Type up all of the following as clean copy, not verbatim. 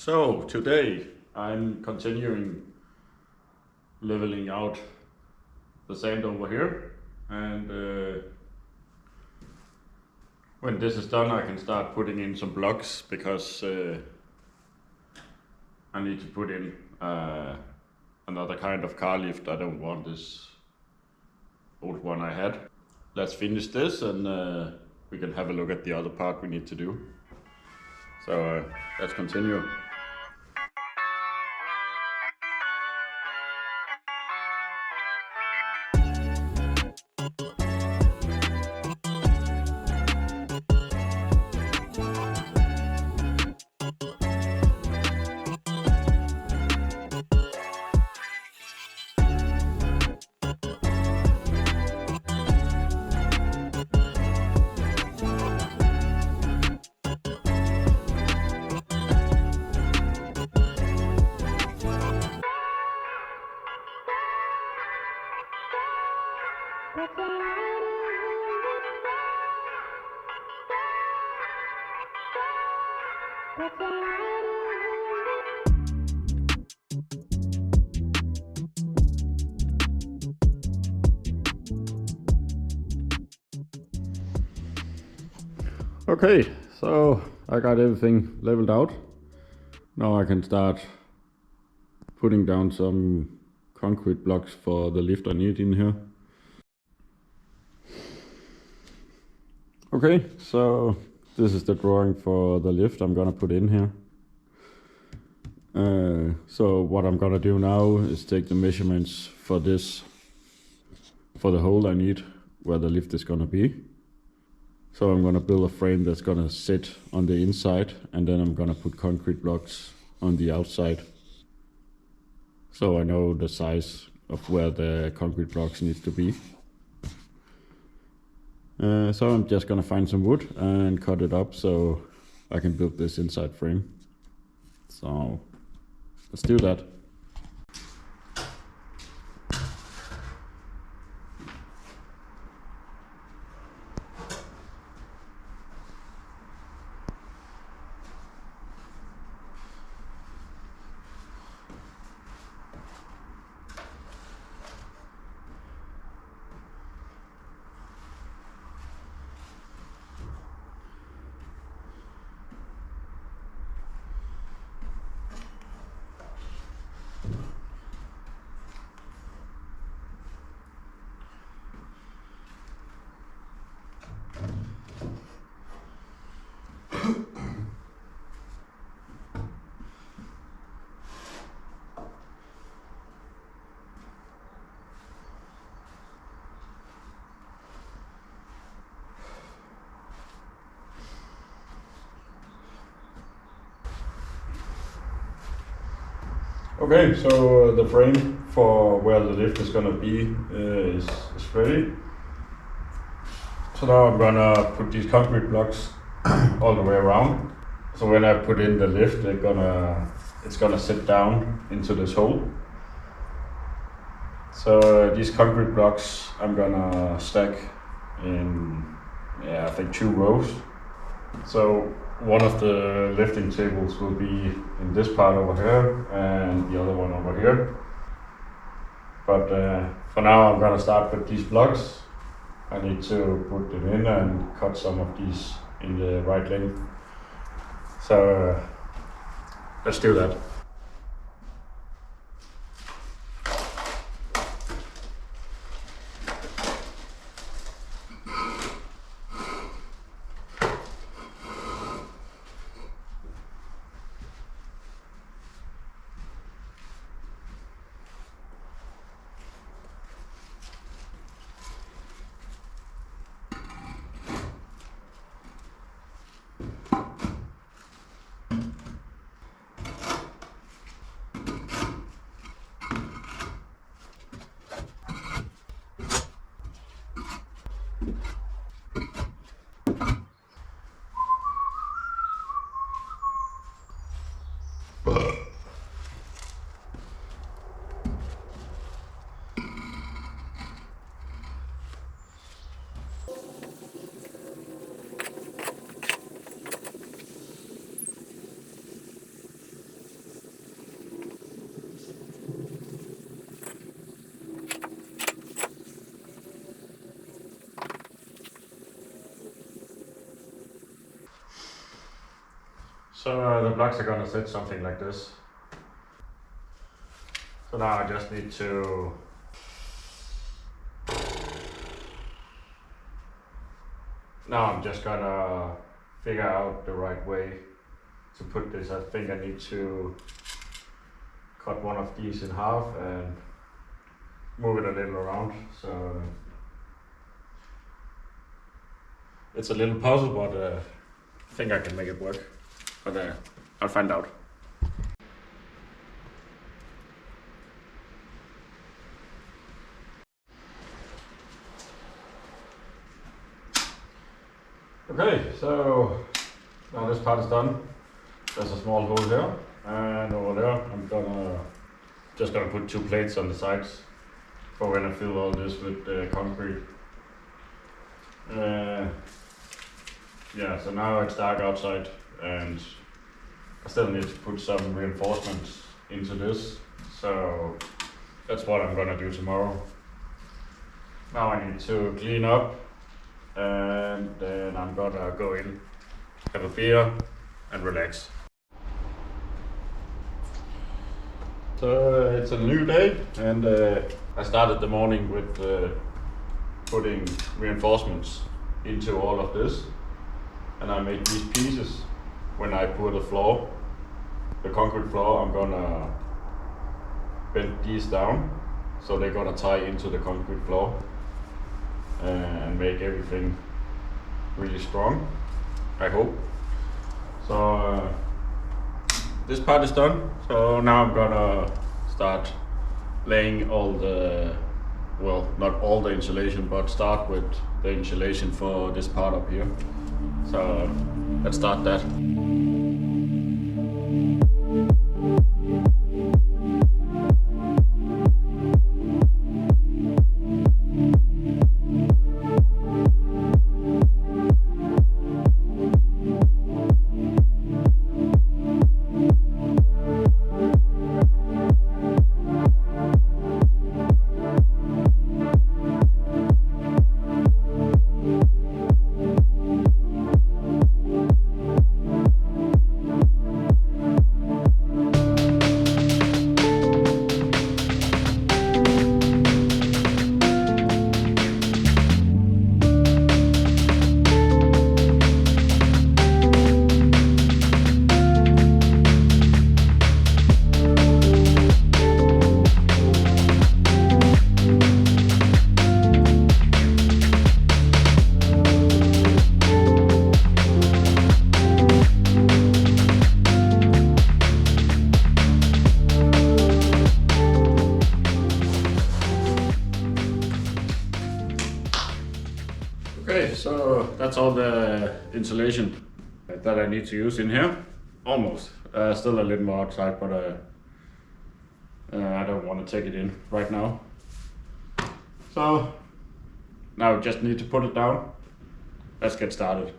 So today I'm continuing leveling out the sand over here, and when this is done I can start putting in some blocks because I need to put in another kind of car lift. I don't want this old one I had. Let's finish this and we can have a look at the other part we need to do. So let's continue. Okay, so I got everything leveled out. Now I can start putting down some concrete blocks for the lift I need in here. Okay, so this is the drawing for the lift I'm gonna put in here. So what I'm gonna do now is take the measurements for this, for the hole I need where the lift is gonna be. So I'm gonna build a frame that's gonna sit on the inside, and then I'm gonna put concrete blocks on the outside. So I know the size of where the concrete blocks needs to be. So I'm just gonna find some wood and cut it up so I can build this inside frame. So let's do that. Okay, so the frame for where the lift is gonna be is ready. So now I'm gonna put these concrete blocks all the way around. So when I put in the lift, it's gonna sit down into this hole. So these concrete blocks I'm gonna stack in, I think 2 rows. So one of the lifting tables will be in this part over here and the other one over here. But for now I'm gonna start with these blocks. I need to put them in and cut some of these in the right length. So let's do that. So the blocks are gonna sit something like this. So now I just need to Now I'm just gonna figure out the right way to put this. I think I need to cut one of these in half and move it a little around. So it's a little puzzle, but I think I can make it work. But I'll find out. Okay, so now this part is done. There's a small hole here, and over there I'm just gonna put 2 plates on the sides for when I fill all this with concrete. Yeah, so now it's dark outside, and I still need to put some reinforcements into this. So that's what I'm gonna do tomorrow. Now I need to clean up, and then I'm gonna go in, have a beer, and relax. So it's a new day, and I started the morning with putting reinforcements into all of this, and I made these pieces. When I put the concrete floor, I'm gonna bend these down, so they're gonna tie into the concrete floor and make everything really strong, I hope. So this part is done, so now I'm gonna start laying all the, well, not all the insulation, but start with the insulation for this part up here. So let's start that. Okay, so that's all the insulation that I need to use in here. Almost. Still a little more outside, but I don't want to take it in right now. So now I just need to put it down. Let's get started.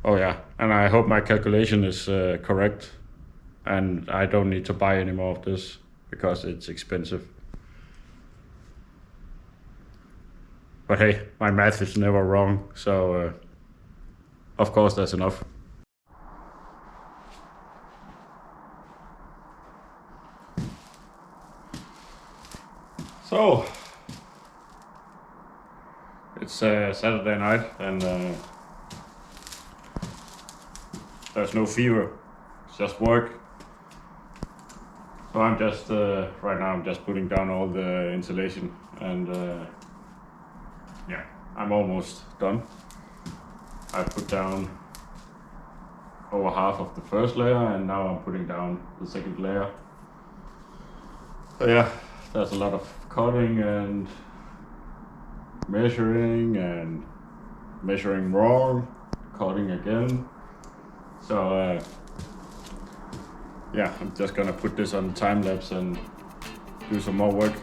Oh yeah, and I hope my calculation is correct, and I don't need to buy any more of this because it's expensive. But hey, my math is never wrong, so of course that's enough. So it's Saturday night, and there's no fever, it's just work. So I'm just right now I'm just putting down all the insulation, and yeah, I'm almost done. I put down over half of the first layer, and now I'm putting down the second layer. So yeah, there's a lot of cutting and measuring wrong, cutting again. So yeah, I'm just gonna put this on time lapse and do some more work.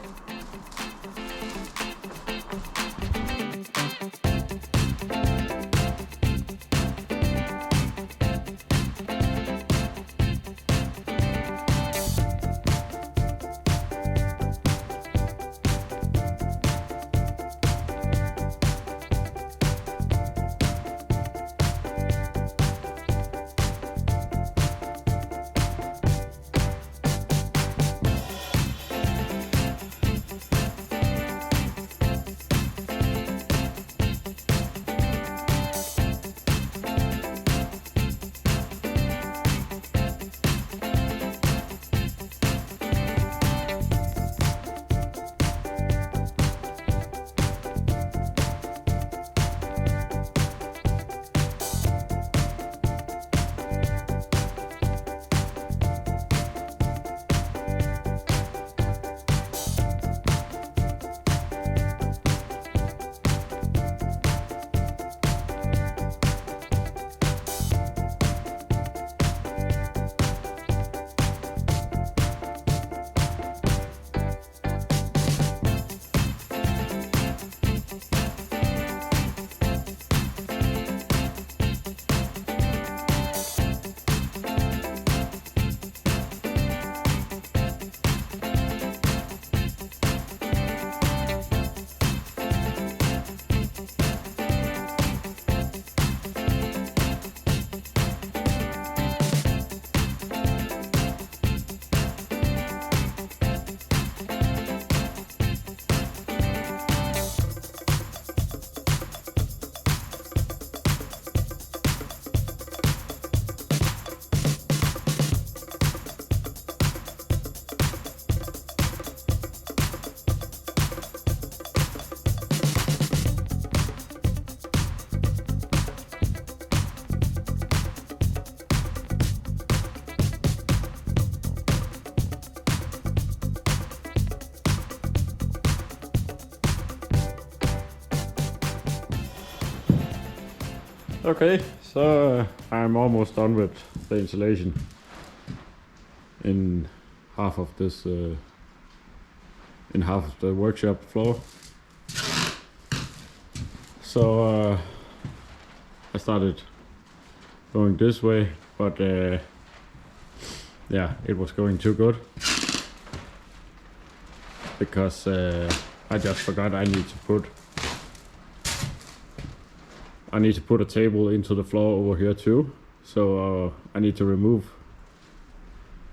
Okay, so I'm almost done with the insulation in half of this, in half of the workshop floor. So I started going this way, but yeah, it was going too good because I just forgot I need to put a table into the floor over here too. So I need to remove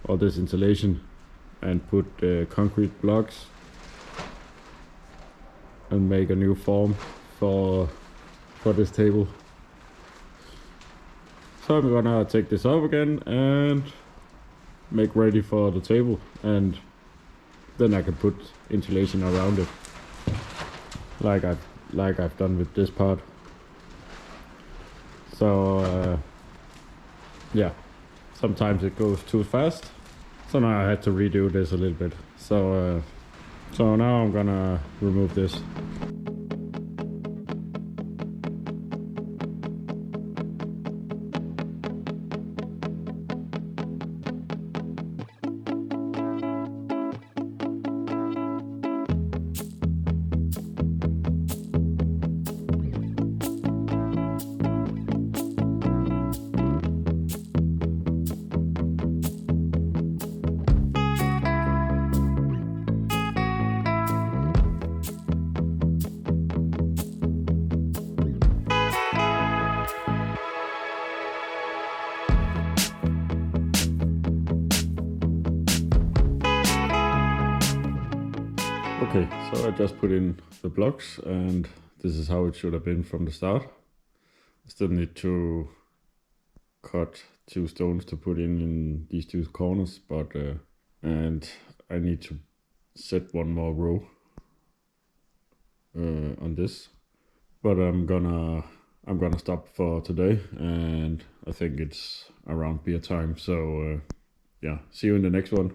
all this insulation and put concrete blocks and make a new form for this table. So I'm gonna take this up again and make ready for the table, and then I can put insulation around it like I've done with this part. So yeah, sometimes it goes too fast, so now I had to redo this a little bit. So now I'm gonna remove this. Okay, so I just put in the blocks, and this is how it should have been from the start. I still need to cut 2 stones to put in these 2 corners, but and I need to set 1 more row on this. But I'm gonna stop for today, and I think it's around beer time. So yeah, see you in the next one.